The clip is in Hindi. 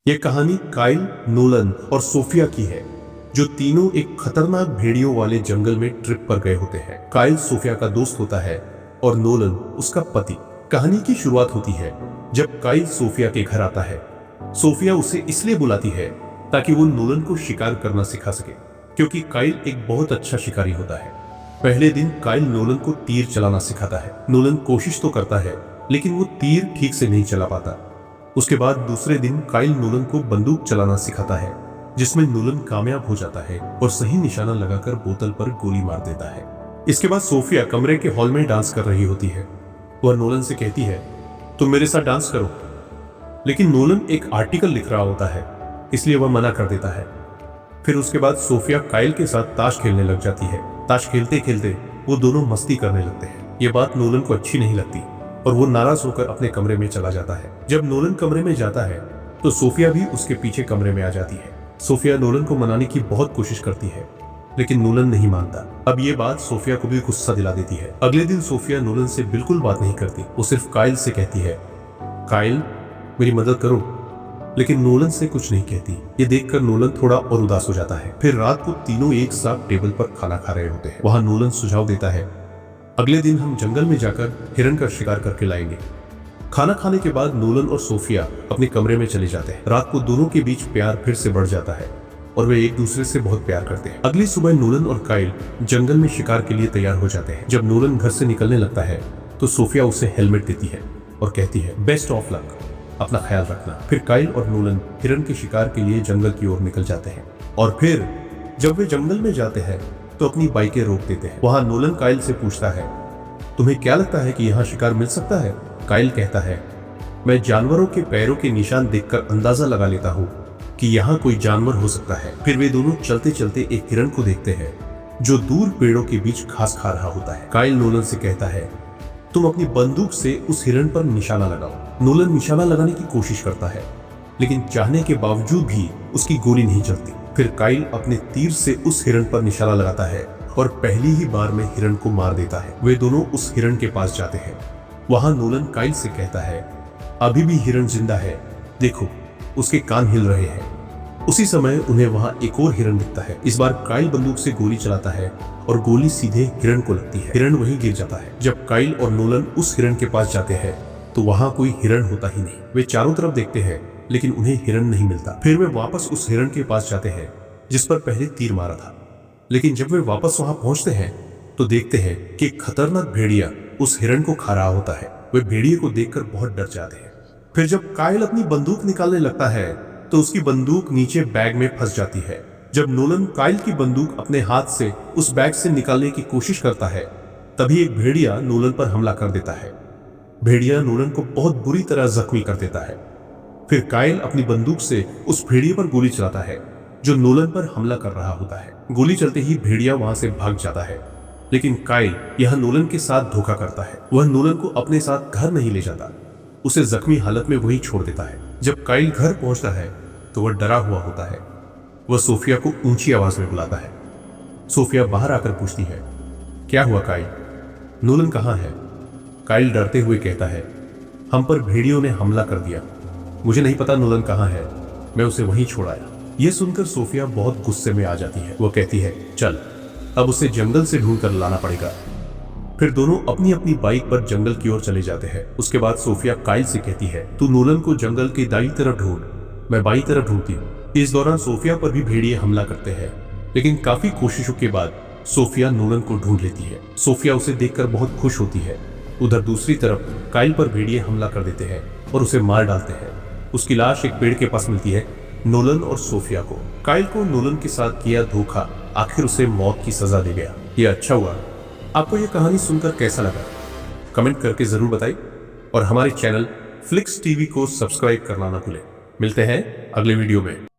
ये कहानी काइल, नोलन और सोफिया की है, जो तीनों एक खतरनाक भेड़ियों वाले जंगल में ट्रिप पर गए होते हैं। काइल सोफिया का दोस्त होता है और नोलन उसका पति। कहानी की शुरुआत होती है जब काइल सोफिया के घर आता है। सोफिया उसे इसलिए बुलाती है ताकि वो नोलन को शिकार करना सिखा सके, क्योंकि काइल एक बहुत अच्छा शिकारी होता है। पहले दिन काइल नोलन को तीर चलाना सिखाता है। नोलन कोशिश तो करता है, लेकिन वो तीर ठीक से नहीं चला पाता। उसके बाद दूसरे दिन काइल नोलन को बंदूक चलाना सिखाता है, जिसमें नोलन कामयाब हो जाता है और सही निशाना लगाकर बोतल पर गोली मार देता है। इसके बाद सोफिया कमरे के हॉल में डांस कर रही होती है। वह नोलन से कहती है, तुम मेरे साथ डांस करो, लेकिन नोलन एक आर्टिकल लिख रहा होता है, इसलिए वह मना कर देता है। फिर उसके बाद सोफिया काइल के साथ ताश खेलने लग जाती है। ताश खेलते खेलते वो दोनों मस्ती करने लगते हैं। ये बात नोलन को अच्छी नहीं लगती और वो नाराज होकर अपने कमरे में चला जाता है। जब नोलन कमरे में जाता है तो सोफिया भी उसके पीछे कमरे में आ जाती है। सोफिया नोलन को मनाने की बहुत कोशिश करती है, लेकिन नोलन नहीं मानता। अब ये बात सोफिया को भी गुस्सा दिला देती है। अगले दिन सोफिया नोलन से बिल्कुल बात नहीं करती। वो सिर्फ काइल से कहती है, काइल मेरी मदद करो, लेकिन नोलन से कुछ नहीं कहती। ये देखकर नोलन थोड़ा और उदास हो जाता है। फिर रात को तीनों एक साथ टेबल पर खाना खा रहे होते हैं। वहां नोलन सुझाव देता है, अगले दिन हम जंगल में जाकर हिरन का शिकार करके लाएंगे। खाना खाने के बाद नोलन और सोफिया अपने कमरे में चले जाते हैं। रात को दोनों के बीच प्यार फिर से बढ़ जाता है और वे एक दूसरे से बहुत प्यार करते हैं। अगली सुबह नोलन और काइल जंगल में शिकार के लिए तैयार हो जाते हैं। जब नोलन घर से निकलने लगता है तो सोफिया उसे हेलमेट देती है और कहती है, बेस्ट ऑफ लक, अपना ख्याल रखना। फिर काइल और नोलन हिरन के शिकार के लिए जंगल की ओर निकल जाते हैं और फिर जब वे जंगल में जाते हैं तो अपनी बाइकें रोक देते हैं। वहां नोलन काइल से पूछता है, तुम्हें क्या लगता है कि यहाँ शिकार मिल सकता है? काइल कहता है, मैं जानवरों के पैरों के निशान देखकर अंदाजा लगा लेता हूँ कि यहाँ कोई जानवर हो सकता है। फिर वे दोनों चलते चलते एक हिरन को देखते हैं जो दूर पेड़ों के बीच घास खा रहा होता है। काइल नोलन से कहता है, तुम अपनी बंदूक से उस हिरन पर निशाना लगाओ। नोलन निशाना लगाने की कोशिश करता है, लेकिन चाहने के बावजूद भी उसकी गोली नहीं चलती। फिर काइल अपने तीर से उस हिरन पर निशाना लगाता है और पहली ही बार में हिरन को मार देता है। वे दोनों उस हिरन के पास जाते हैं। वहां नोलन काइल से कहता है, अभी भी हिरन जिंदा है, देखो उसके कान हिल रहे हैं। उसी समय उन्हें वहां एक और हिरन दिखता है। इस बार काइल बंदूक से गोली चलाता है और गोली सीधे हिरन को लगती है। हिरन वहीं गिर जाता है। जब काइल और नोलन उस हिरन के पास जाते हैं तो वहां कोई हिरन होता ही नहीं। वे चारों तरफ देखते हैं, लेकिन उन्हें हिरन नहीं मिलता। फिर वे वापस उस हिरन के पास जाते हैं जिस पर पहले तीर मारा था, लेकिन जब वे वापस वहां पहुंचते हैं तो देखते हैं कि एक खतरनाक भेड़िया उस हिरन को खा रहा होता है। वे भेड़िए को देखकर बहुत डर जाते हैं। फिर जब काइल अपनी बंदूक निकालने लगता है तो उसकी बंदूक नीचे बैग में फंस जाती है। जब नोलन काइल की बंदूक अपने हाथ से उस बैग से निकालने की कोशिश करता है, तभी एक भेड़िया नोलन पर हमला कर देता है। भेड़िया नोलन को बहुत बुरी तरह जख्मी कर देता है। फिर काइल अपनी बंदूक से उस भेड़िए पर गोली चलाता है जो नोलन पर हमला कर रहा होता है। गोली चलते ही भेड़िया वहां से भाग जाता है, लेकिन काइल यह नोलन के साथ धोखा करता है। वह नोलन को अपने साथ घर नहीं ले जाता, उसे जख्मी हालत में वहीं छोड़ देता है। जब काइल घर पहुंचता है तो वह डरा हुआ होता है। वह सोफिया को ऊंची आवाज में बुलाता है। सोफिया बाहर आकर पूछती है, क्या हुआ काइल? नोलन कहाँ है? काइल डरते हुए कहता है, हम पर भेड़ियों ने हमला कर दिया। मुझे नहीं पता नोलन कहाँ है, मैं उसे वहीं छोड़ आया। यह सुनकर सोफिया बहुत गुस्से में आ जाती है। वह कहती है, चल अब उसे जंगल से ढूंढ कर लाना पड़ेगा। फिर दोनों अपनी अपनी बाइक पर जंगल की ओर चले जाते हैं। उसके बाद सोफिया काइल से कहती है, तू नोलन को जंगल की दाईं तरफ ढूंढ, मैं बाईं तरफ ढूंढती हूँ। इस दौरान सोफिया पर भी भेड़िए हमला करते हैं, लेकिन काफी कोशिशों के बाद सोफिया नोलन को ढूंढ लेती है। सोफिया उसे देखकर बहुत खुश होती है। उधर दूसरी तरफ काइल पर भेड़िए हमला कर देते हैं और उसे मार डालते हैं। उसकी लाश एक पेड़ के पास मिलती है। नोलन और सोफिया को काइल को नोलन के साथ किया धोखा आखिर उसे मौत की सजा दे गया। ये अच्छा हुआ। आपको ये कहानी सुनकर कैसा लगा कमेंट करके जरूर बताइए और हमारे चैनल फ्लिक्स टीवी को सब्सक्राइब करना ना भूलें। मिलते हैं अगले वीडियो में।